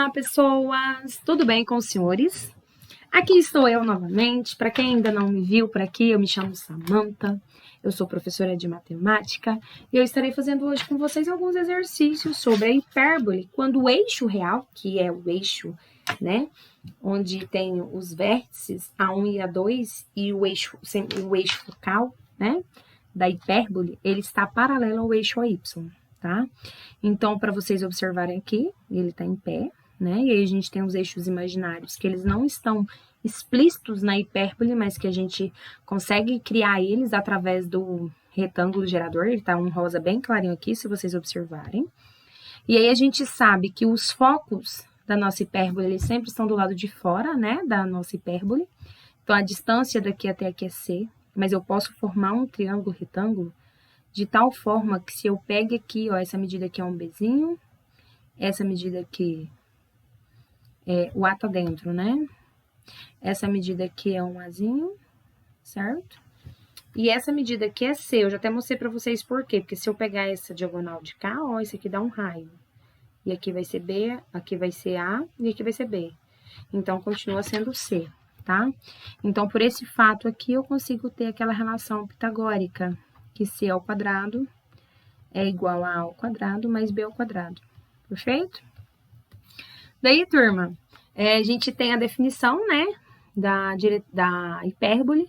Olá, pessoas! Tudo bem com os senhores? Aqui estou eu novamente. Para quem ainda não me viu por aqui, eu me chamo Samantha. Eu sou professora de matemática e eu estarei fazendo hoje com vocês alguns exercícios sobre a hipérbole, quando o eixo real, que é o eixo, né, onde tem os vértices A1 e A2 e o eixo focal, né, da hipérbole, ele está paralelo ao eixo AY, tá? Então, para vocês observarem aqui, ele está em pé, né? E aí a gente tem os eixos imaginários, que eles não estão explícitos na hipérbole, mas que a gente consegue criar eles através do retângulo gerador. Ele tá um rosa bem clarinho aqui, se vocês observarem. E aí a gente sabe que os focos da nossa hipérbole, eles sempre estão do lado de fora, né? Da nossa hipérbole. Então, a distância daqui até aqui é C, mas eu posso formar um triângulo retângulo de tal forma que se eu pegue aqui, ó, essa medida aqui é um Bzinho, essa medida aqui, o A tá dentro, né? Essa medida aqui é um Azinho, certo? E essa medida aqui é C, eu já até mostrei pra vocês por quê, porque se eu pegar essa diagonal de cá, ó, isso aqui dá um raio. E aqui vai ser B, aqui vai ser A e aqui vai ser B. Então, continua sendo C, tá? Então, por esse fato aqui, eu consigo ter aquela relação pitagórica, que C ao quadrado é igual a ao quadrado mais B ao quadrado. Perfeito? Daí, turma, a gente tem a definição, né, da hipérbole,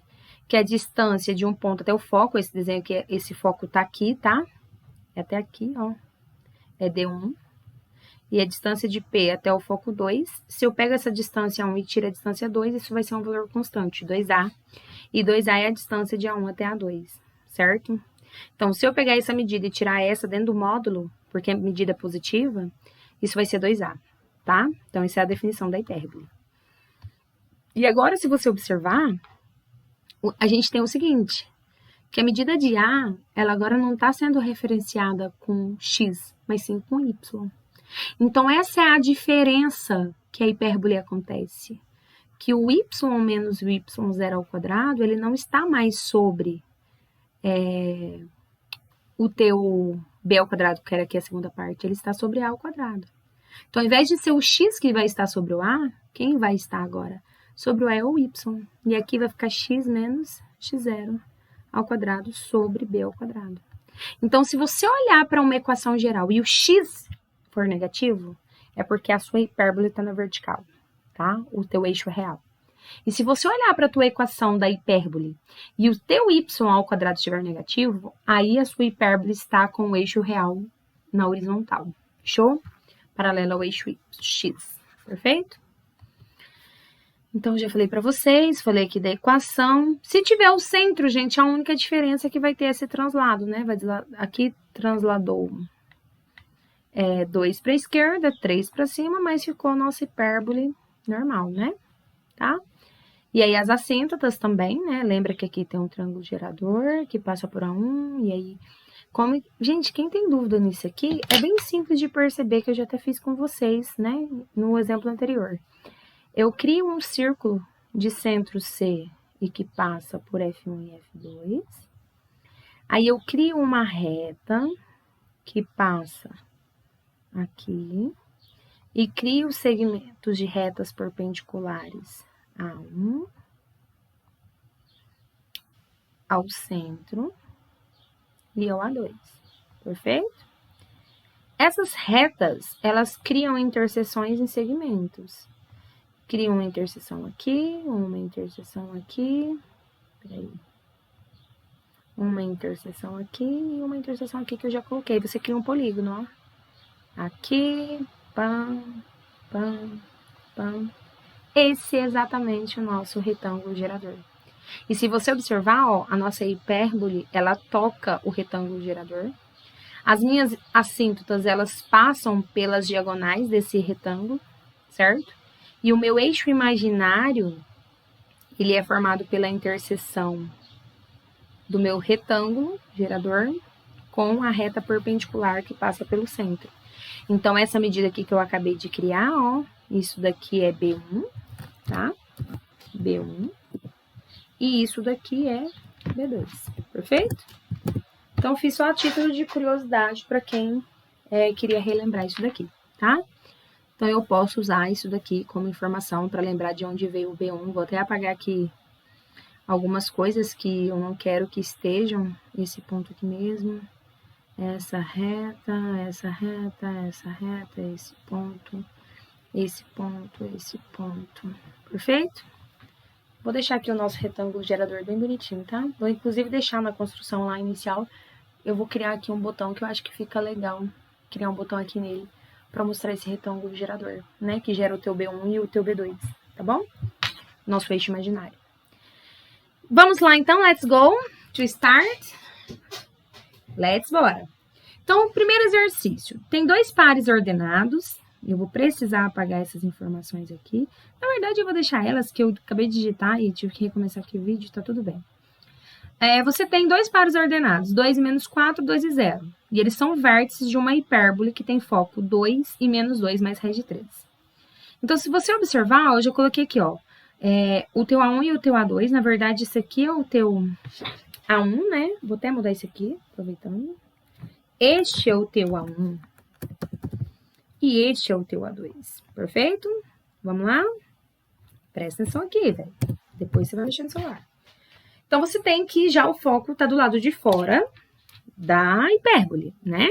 que é a distância de um ponto até o foco. Esse desenho aqui, esse foco tá aqui, tá? É até aqui, ó. É D1. E a distância de P até o foco 2. Se eu pego essa distância 1 e tiro a distância 2, isso vai ser um valor constante, 2A. E 2A é a distância de A1 até A2. Certo? Então, se eu pegar essa medida e tirar essa dentro do módulo, porque é medida positiva, isso vai ser 2A, tá? Então, essa é a definição da hipérbole. E agora, se você observar, a gente tem o seguinte, que a medida de A, ela agora não está sendo referenciada com X, mas sim com Y. Então, essa é a diferença que a hipérbole acontece. Que o Y menos o Y0 ao quadrado, ele não está mais sobre o teu B ao quadrado, que era aqui a segunda parte, ele está sobre A ao quadrado. Então, ao invés de ser o X que vai estar sobre o A, quem vai estar agora? Sobre o E ou Y. E aqui vai ficar X menos X0 ao quadrado sobre B ao quadrado. Então, se você olhar para uma equação geral e o X for negativo, é porque a sua hipérbole está na vertical, tá? O teu eixo real. E se você olhar para a tua equação da hipérbole e o teu y ao quadrado estiver negativo, aí a sua hipérbole está com o eixo real na horizontal. Fechou? Paralelo ao eixo x. Perfeito? Então, já falei para vocês, falei aqui da equação. Se tiver o centro, gente, a única diferença é que vai ter esse translado, né? Aqui transladou 2 para a esquerda, 3 para cima, mas ficou a nossa hipérbole normal, né? Tá? E aí, as assíntotas também, né? Lembra que aqui tem um triângulo gerador que passa por A1, e aí... Gente, quem tem dúvida nisso aqui, é bem simples de perceber, que eu já até fiz com vocês, né? No exemplo anterior. Eu crio um círculo de centro C e que passa por F1 e F2. Aí, eu crio uma reta que passa aqui e crio segmentos de retas perpendiculares A1 ao centro e ao A2, perfeito? Essas retas, elas criam interseções em segmentos. Criam uma interseção aqui, uma interseção aqui, peraí. Uma interseção aqui e uma interseção aqui que eu já coloquei. Você cria um polígono, ó. Aqui, pam, pam, pam. Esse é exatamente o nosso retângulo gerador. E se você observar, ó, a nossa hipérbole, ela toca o retângulo gerador. As minhas assíntotas, elas passam pelas diagonais desse retângulo, certo? E o meu eixo imaginário, ele é formado pela interseção do meu retângulo gerador com a reta perpendicular que passa pelo centro. Então, essa medida aqui que eu acabei de criar, ó, isso daqui é B1, tá? B1. E isso daqui é B2, perfeito? Então, fiz só a título de curiosidade para quem queria relembrar isso daqui, tá? Então, eu posso usar isso daqui como informação para lembrar de onde veio o B1. Vou até apagar aqui algumas coisas que eu não quero que estejam. Esse ponto aqui mesmo. Essa reta, essa reta, essa reta, esse ponto, esse ponto, esse ponto. Perfeito? Vou deixar aqui o nosso retângulo gerador bem bonitinho, tá? Vou, inclusive, deixar na construção lá inicial. Eu vou criar aqui um botão que eu acho que fica legal. Criar um botão aqui nele para mostrar esse retângulo gerador, né? Que gera o teu B1 e o teu B2, tá bom? Nosso eixo imaginário. Vamos lá, então. Let's go to start. Let's bora. Então, o primeiro exercício. Tem 2 pares ordenados. Eu vou precisar apagar essas informações aqui. Na verdade, eu vou deixar elas, que eu acabei de digitar e tive que recomeçar aqui o vídeo, tá tudo bem. Você tem 2 pares ordenados, 2 e menos 4, 2 e 0. E eles são vértices de uma hipérbole que tem foco 2 e menos 2 mais raiz de 3. Então, se você observar, eu já coloquei aqui, ó, o teu A1 e o teu A2. Na verdade, esse aqui é o teu A1, né? Vou até mudar esse aqui, aproveitando. Este é o teu A1 e este é o teu A2. Perfeito? Vamos lá? Presta atenção aqui, velho. Depois você vai mexer no celular. Então, você tem que já o foco tá do lado de fora da hipérbole, né?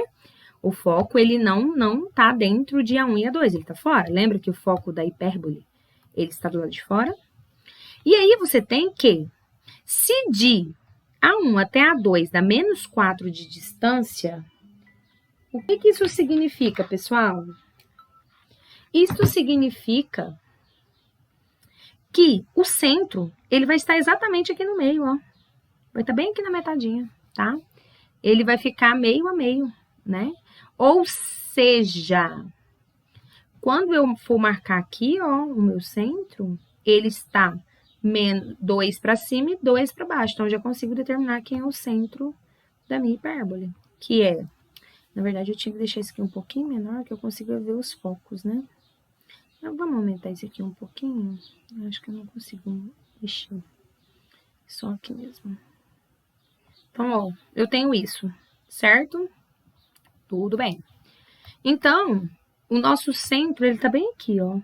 O foco, ele não tá dentro de A1 e A2, ele tá fora. Lembra que o foco da hipérbole, ele está do lado de fora? E aí, você tem que, se de A1 até A2 dá menos 4 de distância, o que que isso significa, pessoal? Isso significa que o centro, ele vai estar exatamente aqui no meio, ó. Vai estar bem aqui na metadinha, tá? Ele vai ficar meio a meio, né? Ou seja, quando eu for marcar aqui, ó, o meu centro, ele está 2 para cima e 2 para baixo. Então, eu já consigo determinar quem é o centro da minha hipérbole, que é... Na verdade, eu tinha que deixar isso aqui um pouquinho menor, que eu consiga ver os focos, né? Então, vamos aumentar isso aqui um pouquinho. Eu acho que eu não consigo mexer. Só aqui mesmo. Então, ó, eu tenho isso, certo? Tudo bem. Então, o nosso centro, ele tá bem aqui, ó.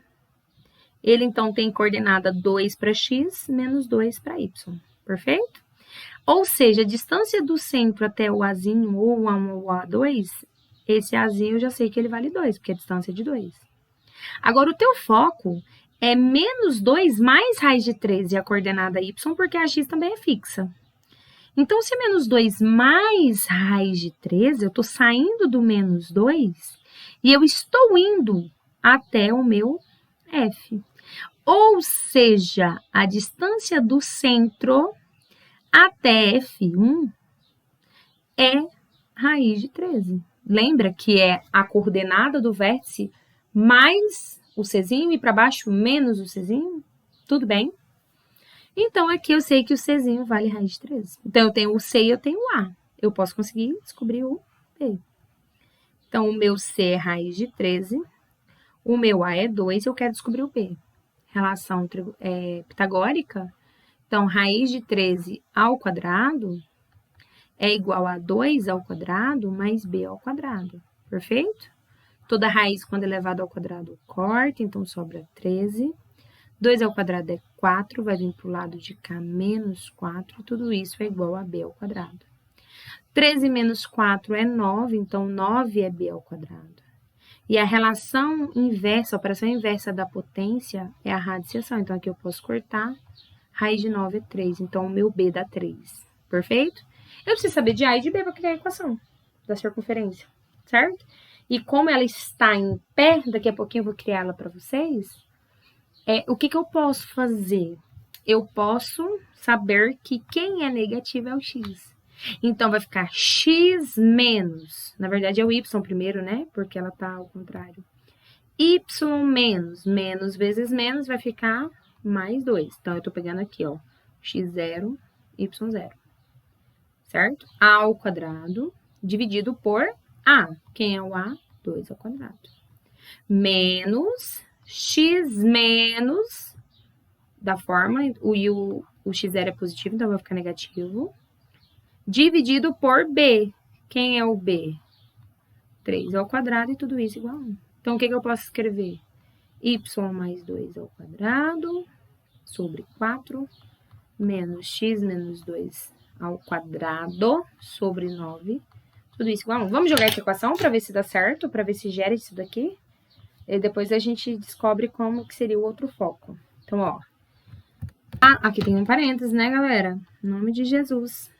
Ele, então, tem coordenada 2 para x, menos 2 para y. Perfeito? Ou seja, a distância do centro até o Azinho, ou o A1 ou o A2, esse Azinho eu já sei que ele vale 2, porque a distância é de 2. Agora, o teu foco é menos 2 mais raiz de 13 e a coordenada y, porque a x também é fixa. Então, se é menos 2 mais raiz de 13, eu estou saindo do menos 2 e eu estou indo até o meu f. Ou seja, a distância do centro até F1 é raiz de 13. Lembra que é a coordenada do vértice mais o Czinho e para baixo menos o Czinho? Tudo bem? Então, aqui eu sei que o Czinho vale raiz de 13. Então, eu tenho o C e eu tenho o A. Eu posso conseguir descobrir o B. Então, o meu C é raiz de 13. O meu A é 2 e eu quero descobrir o B. Relação pitagórica. Então, raiz de 13 ao quadrado é igual a 2 ao quadrado mais b ao quadrado. Perfeito? Toda raiz, quando elevada ao quadrado, corta, então sobra 13. 2 ao quadrado é 4, vai vir para o lado de cá menos 4, tudo isso é igual a b ao quadrado. 13 menos 4 é 9, então 9 é b ao quadrado. E a relação inversa, a operação inversa da potência é a radiciação. Então, aqui eu posso cortar. Raiz de 9 é 3, então o meu B dá 3. Perfeito? Eu preciso saber de A e de B para criar a equação da circunferência, certo? E como ela está em pé, daqui a pouquinho eu vou criar ela para vocês, o que eu posso fazer? Eu posso saber que quem é negativo é o x. Então, vai ficar x menos, na verdade é o y primeiro, né? Porque ela tá ao contrário. Y menos, menos vezes menos vai ficar mais 2. Então, eu tô pegando aqui, ó, x0, y0. Certo? A ao quadrado dividido por A. Quem é o A? 2 ao quadrado. Menos x menos, da forma, o x0 é positivo, então vai ficar negativo. Dividido por B. Quem é o B? 3 ao quadrado e tudo isso igual a 1. Então, o que eu posso escrever? y mais 2 ao quadrado sobre 4 menos x menos 2 ao quadrado sobre 9. Tudo isso igual a 1. Vamos jogar essa equação para ver se dá certo, para ver se gera isso daqui. E depois a gente descobre como que seria o outro foco. Então, ó. Aqui tem um parênteses, né, galera? Em nome de Jesus.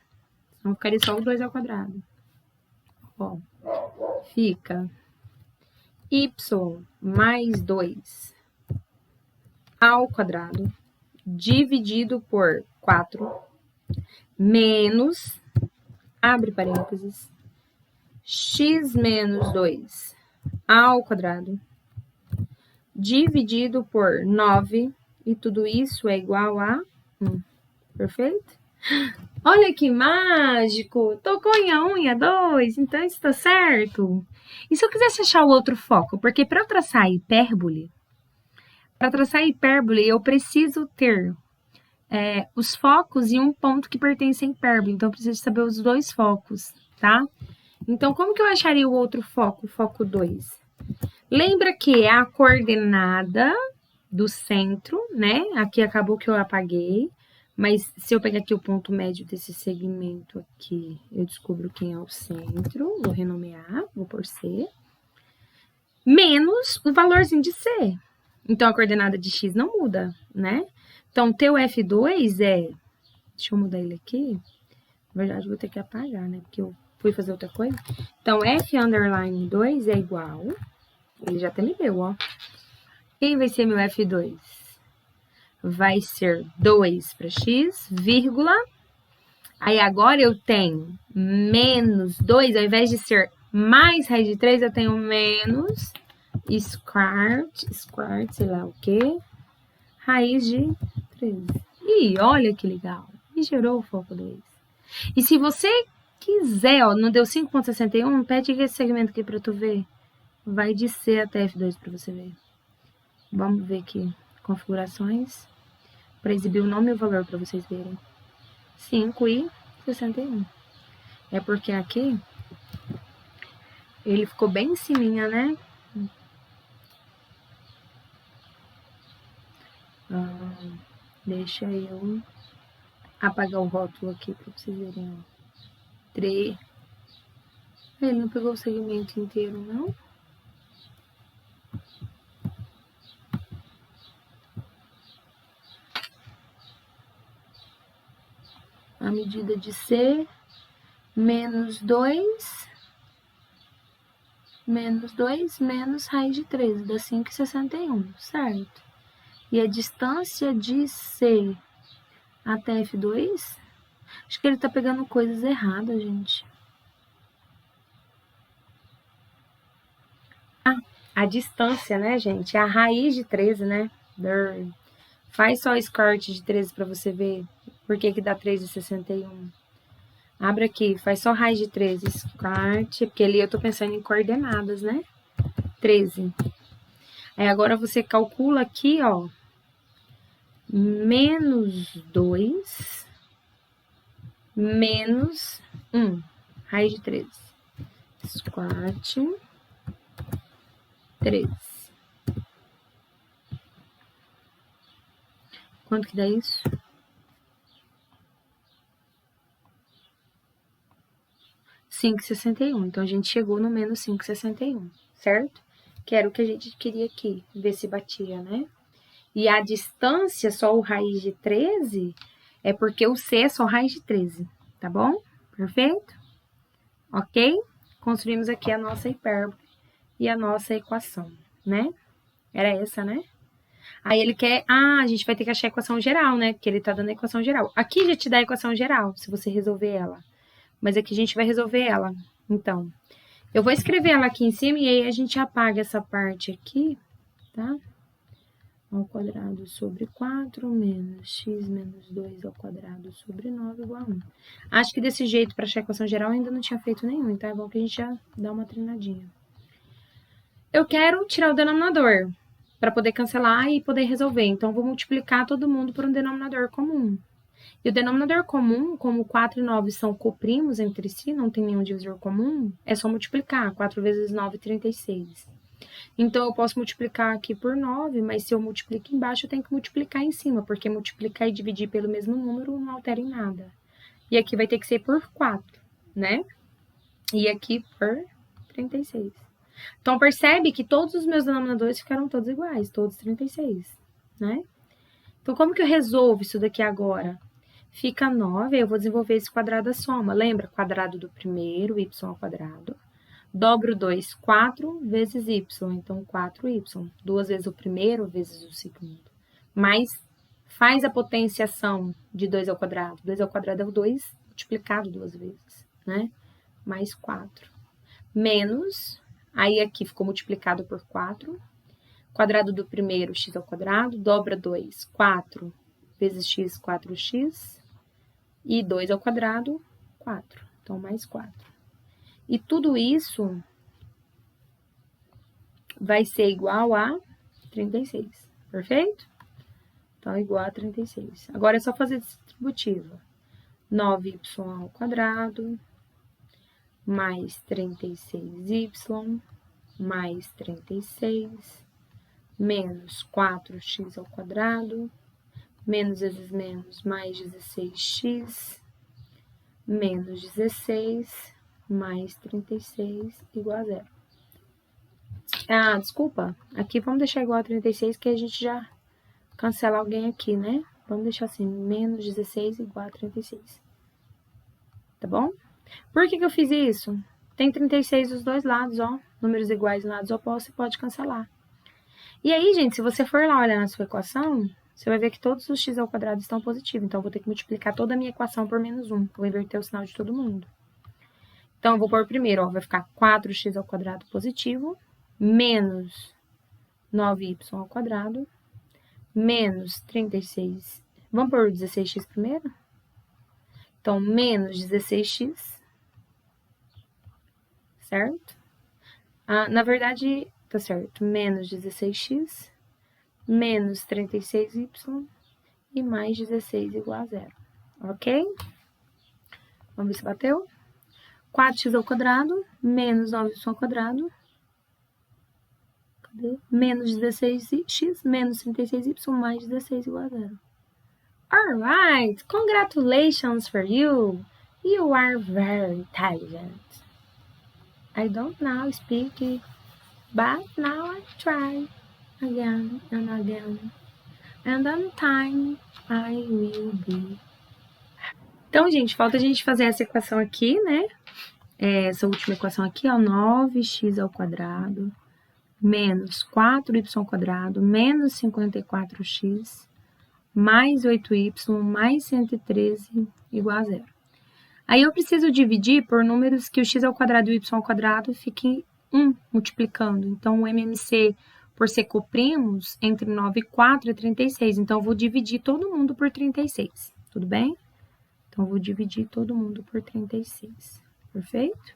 Então, ficaria só o 2 ao quadrado. Ó. Fica y mais 2 ao quadrado dividido por 4 menos, abre parênteses, x menos 2 ao quadrado dividido por 9, e tudo isso é igual a 1. Perfeito? Olha que mágico! Tocou em a 1 e a 2, então isso tá certo. E se eu quisesse achar o outro foco? Porque para eu traçar a hipérbole, eu preciso ter os focos e um ponto que pertence à hipérbole. Então, eu preciso saber os dois focos, tá? Então, como que eu acharia o outro foco, o foco 2? Lembra que é a coordenada do centro, né? Aqui acabou que eu apaguei. Mas se eu pegar aqui o ponto médio desse segmento aqui, eu descubro quem é o centro. Vou renomear, vou pôr C. Menos o valorzinho de C. Então, a coordenada de X não muda, né? Então, teu F2 é... Deixa eu mudar ele aqui. Na verdade, vou ter que apagar, né? Porque eu fui fazer outra coisa. Então, F underline 2 é igual... Ele já até me deu, ó. Quem vai ser meu F2? Vai ser 2 para X, vírgula. Aí, agora eu tenho menos 2. Ao invés de ser mais raiz de 3, eu tenho menos... squared, sei lá o quê, raiz de 13. Ih, olha que legal. E gerou o foco 2. E se você quiser, ó, não deu 5,61, pede esse segmento aqui pra tu ver. Vai de C até F2 pra você ver. Vamos ver aqui. Configurações. Pra exibir o nome e o valor pra vocês verem. 5,61. É porque aqui ele ficou bem em cima, né? Deixa eu apagar o rótulo aqui pra vocês verem. 3. Ele não pegou o segmento inteiro, não? A medida de C, menos 2, menos raiz de 13, dá 5,61, certo? E a distância de C até F2, acho que ele tá pegando coisas erradas, gente. A distância, né, gente? É a raiz de 13, né? Faz só o square de 13 pra você ver por que dá 3,61. Abre aqui, faz só raiz de 13, square, porque ali eu tô pensando em coordenadas, né? 13. Aí agora você calcula aqui, ó, menos 2, menos 1, raiz de 13. Square 13. Quanto que dá isso? 5,61. Então, a gente chegou no menos 5,61, certo? Que era o que a gente queria aqui, ver se batia, né? E a distância, só o raiz de 13, é porque o C é só raiz de 13, tá bom? Perfeito? Ok? Construímos aqui a nossa hipérbole e a nossa equação, né? Era essa, né? Aí ele quer... a gente vai ter que achar a equação geral, né? Porque ele tá dando a equação geral. Aqui já te dá a equação geral, se você resolver ela. Mas aqui a gente vai resolver ela. Então, eu vou escrever ela aqui em cima e aí a gente apaga essa parte aqui, tá? Ao quadrado sobre 4 menos x menos 2 ao quadrado sobre 9 igual a 1. Acho que desse jeito, para achar a equação geral, ainda não tinha feito nenhum, então é bom que a gente já dá uma treinadinha. Eu quero tirar o denominador, para poder cancelar e poder resolver. Então, vou multiplicar todo mundo por um denominador comum. E o denominador comum, como 4 e 9 são coprimos entre si, não tem nenhum divisor comum, é só multiplicar. 4 vezes 9, 36. Então, eu posso multiplicar aqui por 9, mas se eu multiplico embaixo, eu tenho que multiplicar em cima, porque multiplicar e dividir pelo mesmo número não altera em nada. E aqui vai ter que ser por 4, né? E aqui por 36. Então, percebe que todos os meus denominadores ficaram todos iguais, todos 36, né? Então, como que eu resolvo isso daqui agora? Fica 9, eu vou desenvolver esse quadrado da soma. Lembra? Quadrado do primeiro, y ao quadrado. Dobro 2, 4 vezes y, então 4y. 2 vezes o primeiro vezes o segundo. Mas faz a potenciação de 2 ao quadrado. 2 ao quadrado é o 2 multiplicado 2 vezes, né? Mais 4. Menos, aí aqui ficou multiplicado por 4. Quadrado do primeiro, x ao quadrado. Dobra 2, 4 vezes x, 4x. E 2 ao quadrado, 4. Então, mais 4. E tudo isso vai ser igual a 36, perfeito? Então, igual a 36. Agora é só fazer distributiva. 9y ao quadrado, mais 36y, mais 36, menos 4x ao quadrado, menos vezes menos, mais 16x, menos 16, mais 36, igual a 0. Ah, desculpa. Aqui vamos deixar igual a 36, que a gente já cancela alguém aqui, né? Vamos deixar assim, menos 16 igual a 36. Tá bom? Por que eu fiz isso? Tem 36 dos dois lados, ó. Números iguais em lados opostos, você pode cancelar. E aí, gente, se você for lá olhar na sua equação, você vai ver que todos os x ao quadrado estão positivos. Então, eu vou ter que multiplicar toda a minha equação por menos 1. Vou inverter o sinal de todo mundo. Então, eu vou pôr primeiro, ó, vai ficar 4x ao quadrado positivo, menos 9y ao quadrado, menos 36. Vamos pôr 16x primeiro? Então, menos 16x, certo? Ah, na verdade, tá certo, menos 16x, menos 36y e mais 16 igual a 0, ok? Vamos ver se bateu. 4x ao quadrado, menos 9y ao quadrado, menos 16x, menos 36y, mais 16 igual a 0. Alright, congratulations for you. You are very intelligent. I don't now speak, but now I try again and again. And on time I will be. Então, gente, falta a gente fazer essa equação aqui, né? Essa última equação aqui, ó, 9x ao quadrado, menos 4y ao quadrado, menos 54x, mais 8y, mais 113, igual a 0. Aí, eu preciso dividir por números que o x ao quadrado e o y ao quadrado fiquem 1 multiplicando. Então, o MMC, por ser coprimos, entre 9 e 4 é 36. Então, eu vou dividir todo mundo por 36, tudo bem? Então, eu vou dividir todo mundo por 36. Perfeito?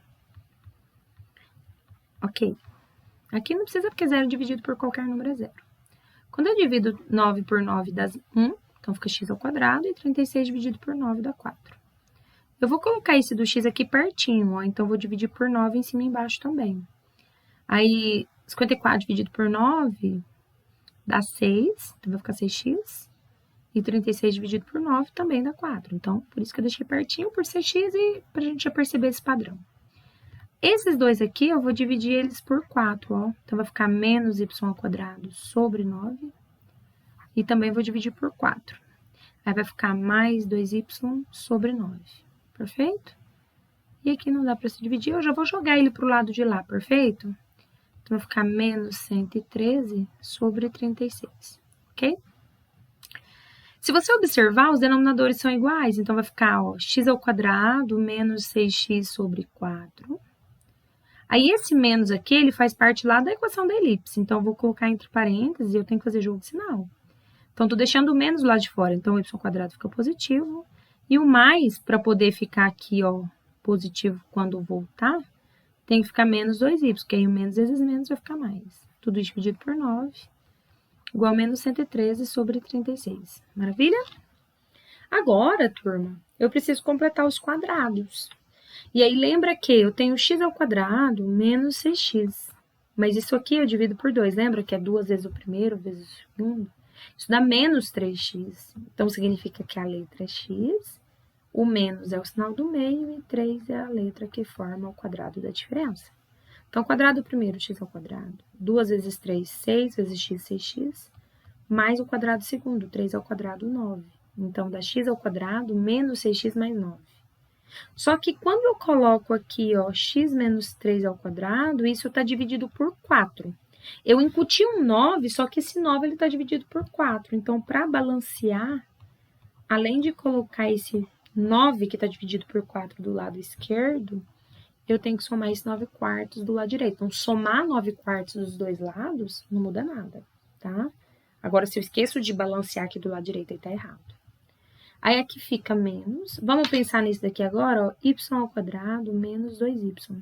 Ok. Aqui não precisa, porque 0 dividido por qualquer número é 0. Quando eu divido 9 por 9 dá 1, então fica x ao quadrado, e 36 dividido por 9 dá 4. Eu vou colocar esse do x aqui pertinho, ó, então eu vou dividir por 9 em cima e embaixo também. Aí, 54 dividido por 9 dá 6, então vai ficar 6x. E 36 dividido por 9 também dá 4. Então, por isso que eu deixei pertinho por ser x e pra gente já perceber esse padrão. Esses dois aqui, eu vou dividir eles por 4, ó. Então, vai ficar menos y ao quadrado sobre 9. E também vou dividir por 4. Aí, vai ficar mais 2y sobre 9. Perfeito? E aqui não dá para se dividir, eu já vou jogar ele pro lado de lá, perfeito? Então, vai ficar menos 113 sobre 36, ok? Se você observar, os denominadores são iguais, então vai ficar, ó, x ao quadrado menos 6x sobre 4. Aí, esse menos aqui, ele faz parte lá da equação da elipse. Então, eu vou colocar entre parênteses e eu tenho que fazer jogo de sinal. Então, tô deixando o menos lá de fora. Então, o y ao quadrado fica positivo. E o mais, para poder ficar aqui, ó, positivo quando voltar, tem que ficar menos 2y, porque aí o menos vezes menos vai ficar mais. Tudo dividido por 9. Igual a menos 113 sobre 36. Maravilha? Agora, turma, eu preciso completar os quadrados. E aí, lembra que eu tenho x ao quadrado menos 6x. Mas isso aqui eu divido por 2. Lembra que é 2 vezes o primeiro vezes o segundo? Isso dá menos 3x. Então, significa que a letra é x, o menos é o sinal do meio e 3 é a letra que forma o quadrado da diferença. Então, o quadrado primeiro, x ao quadrado. 2 vezes 3, 6 vezes x, 6x. Mais o quadrado segundo, 3 ao quadrado, 9. Então, dá x ao quadrado menos 6x mais 9. Só que quando eu coloco aqui, ó, x menos 3 ao quadrado, isso está dividido por 4. Eu incuti um 9, só que esse 9 está dividido por 4. Então, para balancear, além de colocar esse 9 que está dividido por 4 do lado esquerdo, eu tenho que somar esse 9 quartos do lado direito. Então, somar 9 quartos dos dois lados não muda nada, tá? Agora, se eu esqueço de balancear aqui do lado direito, aí tá errado. Aí aqui fica menos. Vamos pensar nisso daqui agora, ó. Y ao quadrado menos 2y.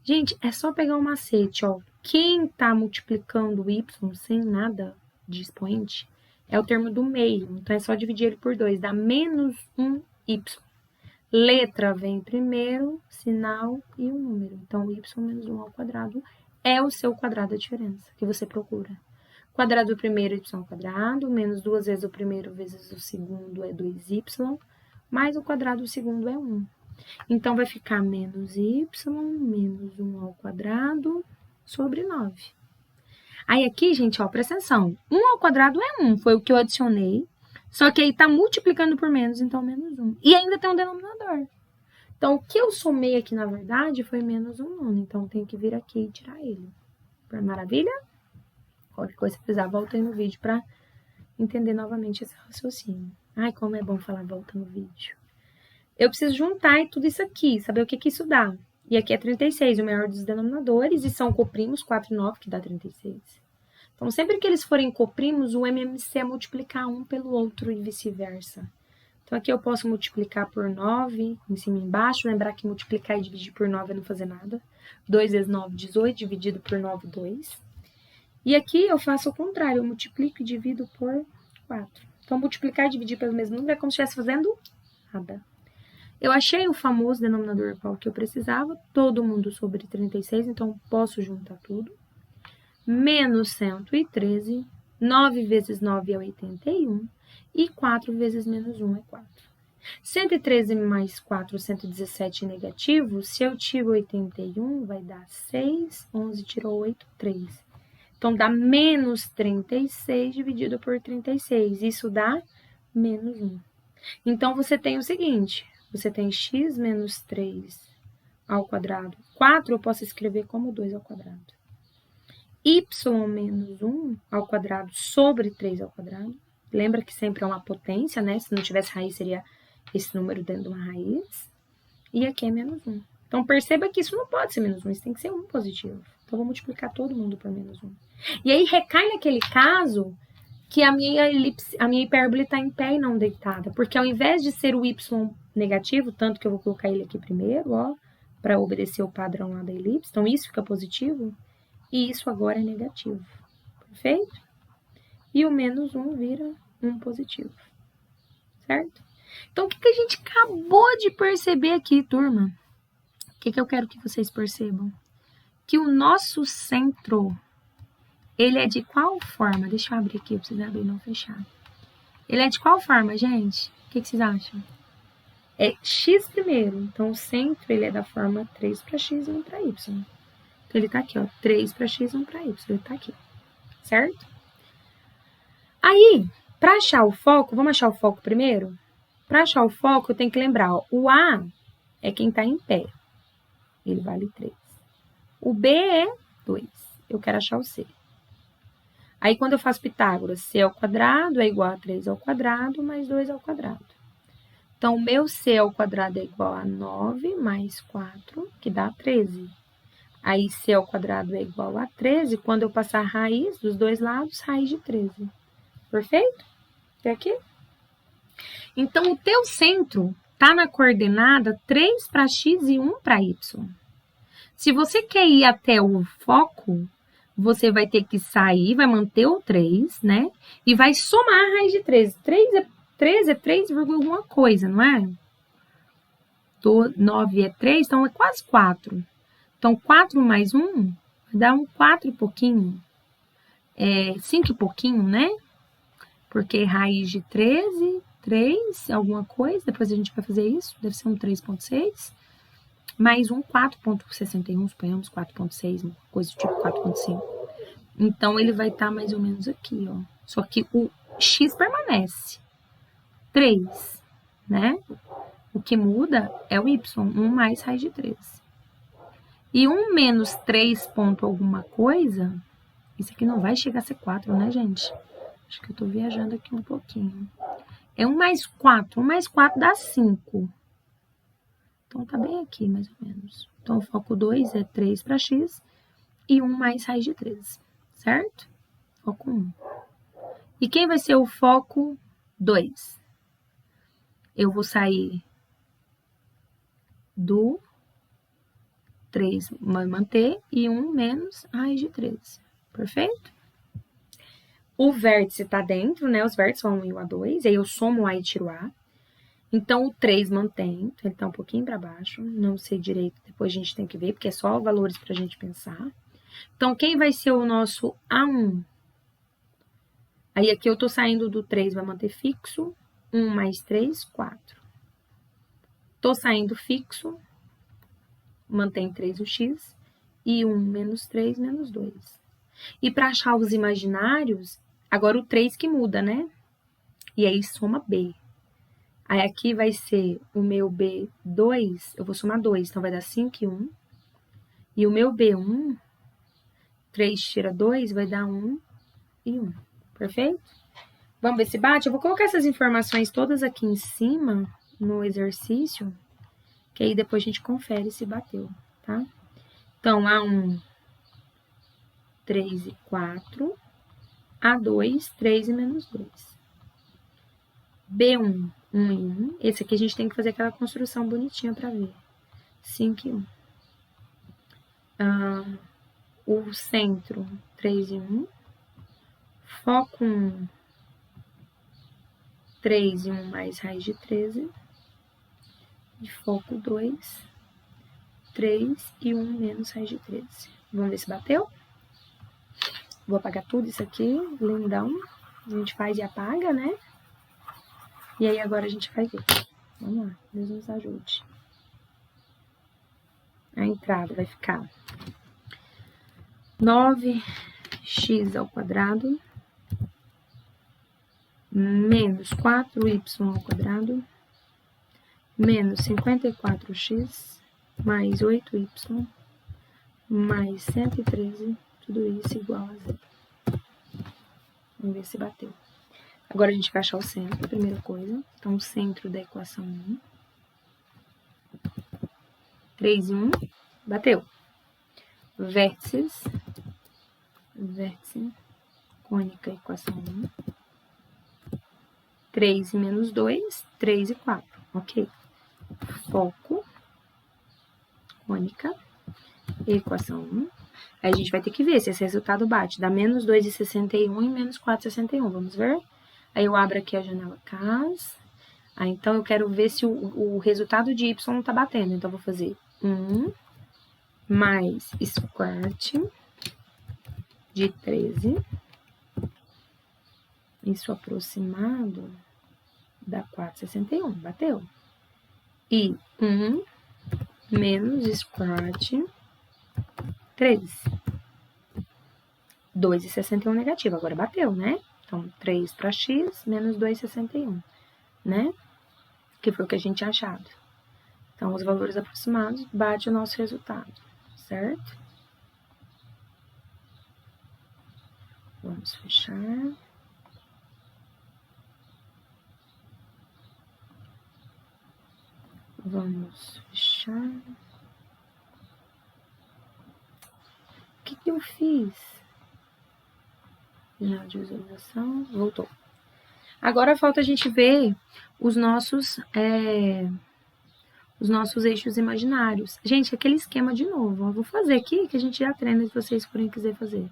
Gente, é só pegar um macete, ó. Quem tá multiplicando o y sem nada de expoente é o termo do meio. Então, é só dividir ele por 2. Dá menos 1y. Letra vem primeiro, sinal e o número. Então, y menos 1 ao quadrado é o seu quadrado da diferença que você procura. Quadrado do primeiro, y ao quadrado, menos 2 vezes o primeiro vezes o segundo é 2y, mais o quadrado do segundo é 1. Então, vai ficar menos y, menos 1 ao quadrado, sobre 9. Aí, aqui, gente, ó, presta atenção. 1 ao quadrado é 1, foi o que eu adicionei. Só que aí tá multiplicando por menos, então menos 1. E ainda tem um denominador. Então, o que eu somei aqui, na verdade, foi menos 1 nono. Então, tem que vir aqui e tirar ele. Maravilha? Qualquer coisa que precisar, volta aí no vídeo para entender novamente esse raciocínio. Ai, como é bom falar volta no vídeo. Eu preciso juntar tudo isso aqui, saber o que isso dá. E aqui é 36, o maior dos denominadores, e são coprimos, 4 e 9, que dá 36. Então, sempre que eles forem coprimos, o MMC é multiplicar um pelo outro e vice-versa. Então, aqui eu posso multiplicar por 9, em cima e embaixo. Lembrar que multiplicar e dividir por 9 é não fazer nada. 2 vezes 9, 18, dividido por 9, 2. E aqui eu faço o contrário, eu multiplico e divido por 4. Então, multiplicar e dividir pelo mesmo número é como se estivesse fazendo nada. Eu achei o famoso denominador igual que eu precisava, todo mundo sobre 36, então posso juntar tudo. Menos 113, 9 vezes 9 é 81, e 4 vezes menos 1 é 4. 113 mais 4, 117 negativo, se eu tiro 81, vai dar 6, 11 tirou 8, 3. Então, dá menos 36 dividido por 36. Isso dá menos 1. Então, você tem o seguinte. Você tem x menos 3 ao quadrado. 4 eu posso escrever como 2 ao quadrado. Y menos 1 ao quadrado sobre 3 ao quadrado. Lembra que sempre é uma potência, né? Se não tivesse raiz, seria esse número dentro de uma raiz. E aqui é menos 1. Então, perceba que isso não pode ser menos 1. Isso tem que ser 1 positivo. Então, vou multiplicar todo mundo por menos 1. E aí, recai naquele caso que a minha hipérbole está em pé e não deitada. Porque ao invés de ser o y negativo, tanto que eu vou colocar ele aqui primeiro, ó, para obedecer o padrão lá da elipse. Então, isso fica positivo e isso agora é negativo. Perfeito? E o menos 1 vira 1 positivo. Certo? Então, o que a gente acabou de perceber aqui, turma? O que eu quero que vocês percebam? Que o nosso centro, ele é de qual forma? Deixa eu abrir aqui, eu preciso abrir e não fechar. Ele é de qual forma, gente? O que vocês acham? É x primeiro. Então, o centro, ele é da forma 3 para x e 1 para y. Então, ele tá aqui, ó. 3 para x, 1 para y. Ele tá aqui. Certo? Aí, para achar o foco, vamos achar o foco primeiro? Para achar o foco, eu tenho que lembrar, ó, o A é quem tá em pé. Ele vale 3. O B é 2. Eu quero achar o C. Aí, quando eu faço Pitágoras, C ao quadrado é igual a 3 ao quadrado mais 2 ao quadrado. Então, o meu C ao quadrado é igual a 9 mais 4, que dá 13. Aí, C ao quadrado é igual a 13. Quando eu passar a raiz dos dois lados, raiz de 13. Perfeito? Até aqui? Então, o teu centro está na coordenada 3 para x e 1 para y. Se você quer ir até o foco, você vai ter que sair, vai manter o 3, né? E vai somar a raiz de 13. 3 é 3, alguma coisa, não é? 9 é 3, então é quase 4. Então, 4 mais 1 vai dar um 4 e pouquinho, 5 e pouquinho, né? Porque raiz de 13, 3, alguma coisa, depois a gente vai fazer isso, deve ser um 3,6, mais um 4,61, suponhamos 4,6, uma coisa do tipo 4,5. Então, ele vai estar mais ou menos aqui, ó. Só que o x permanece, 3, né? O que muda é o y, 1 mais raiz de 3. E 1 menos 3 ponto alguma coisa, isso aqui não vai chegar a ser 4, né, gente? Acho que eu tô viajando aqui um pouquinho. É 1 mais 4. 1 mais 4 dá 5. Então, tá bem aqui, mais ou menos. Então, o foco 2 é 3 para x e 1 mais raiz de 3, certo? Foco 1. E quem vai ser o foco 2? Eu vou sair do 3, vai manter, e 1 menos raiz de 3. Perfeito? O vértice tá dentro, né? Os vértices são 1 e o A2, aí eu somo o A e tiro o A. Então, o 3 mantém, ele tá um pouquinho para baixo, não sei direito, depois a gente tem que ver, porque é só valores pra gente pensar. Então, quem vai ser o nosso A1? Aí, aqui eu tô saindo do 3, vai manter fixo, 1 mais 3, 4. Tô saindo fixo, mantém 3 o x, e 1 menos 3, menos 2. E para achar os imaginários, agora o 3 que muda, né? E aí, soma B. Aí, aqui vai ser o meu B2, eu vou somar 2, então vai dar 5 e 1. E o meu B1, 3 tira 2, vai dar 1 e 1. Perfeito? Vamos ver se bate? Eu vou colocar essas informações todas aqui em cima, no exercício, que aí depois a gente confere se bateu, tá? Então, A1, 3 e 4. A2, 3 e menos 2. B1, 1 e 1. Esse aqui a gente tem que fazer aquela construção bonitinha para ver. 5 e 1. O centro, 3 e 1. Foco 1, 3 e 1 mais raiz de 13. E foco 2, 3 e 1 menos raiz de 13. Vamos ver se bateu? Vou apagar tudo isso aqui, lindão. A gente faz e apaga, né? E aí agora a gente vai ver. Vamos lá, Deus nos ajude. A entrada vai ficar 9x ao quadrado menos 4y ao quadrado menos 54x mais 8y mais 113, tudo isso igual a zero. Vamos ver se bateu. Agora a gente vai achar o centro, a primeira coisa. Então, o centro da equação 1. 3 e 1, bateu. Vértices, vértice, cônica, equação 1. 3 e menos 2, 3 e 4, ok. Foco, cônica, equação 1. Aí a gente vai ter que ver se esse resultado bate. Dá menos 2,61 e menos 4,61, vamos ver? Aí eu abro aqui a janela CAS. Aí, então, eu quero ver se o resultado de y não tá batendo. Então, eu vou fazer 1 mais squart de 13. Isso aproximado dá 4,61. Bateu. E 1 menos squart 13. 2,61 negativo. Agora bateu, né? Então, 3 para x menos 2,61, né? Que foi o que a gente tinha achado. Então, os valores aproximados bate o nosso resultado, certo? Vamos fechar. Vamos fechar. O que eu fiz? Final de visualização. Voltou. Agora falta a gente ver os nossos eixos imaginários. Gente, aquele esquema de novo. Eu vou fazer aqui que a gente já treina se vocês forem quiser fazer.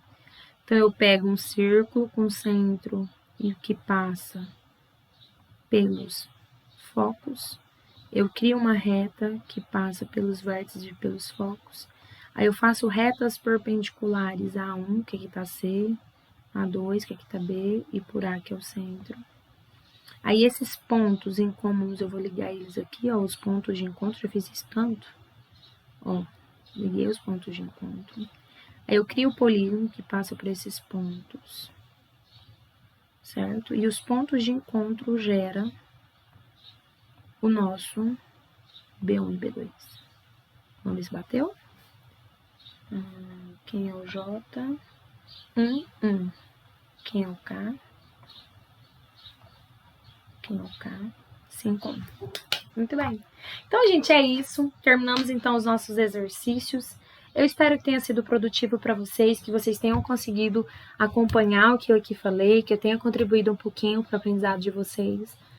Então, eu pego um círculo com centro e que passa pelos focos. Eu crio uma reta que passa pelos vértices e pelos focos. Aí eu faço retas perpendiculares A1, que aqui tá C, A2, que aqui tá B, e por A, que é o centro. Aí esses pontos incômodos, eu vou ligar eles aqui, ó, os pontos de encontro, já fiz isso tanto. Ó, liguei os pontos de encontro. Aí eu crio o polígono que passa por esses pontos, certo? E os pontos de encontro gera o nosso B1 e B2. Vamos ver se bateu? Quem é o J? 1. Quem é o K? Quem é o K? 5. Muito bem. Então, gente, é isso. Terminamos, então, os nossos exercícios. Eu espero que tenha sido produtivo para vocês, que vocês tenham conseguido acompanhar o que eu aqui falei, que eu tenha contribuído um pouquinho para o aprendizado de vocês.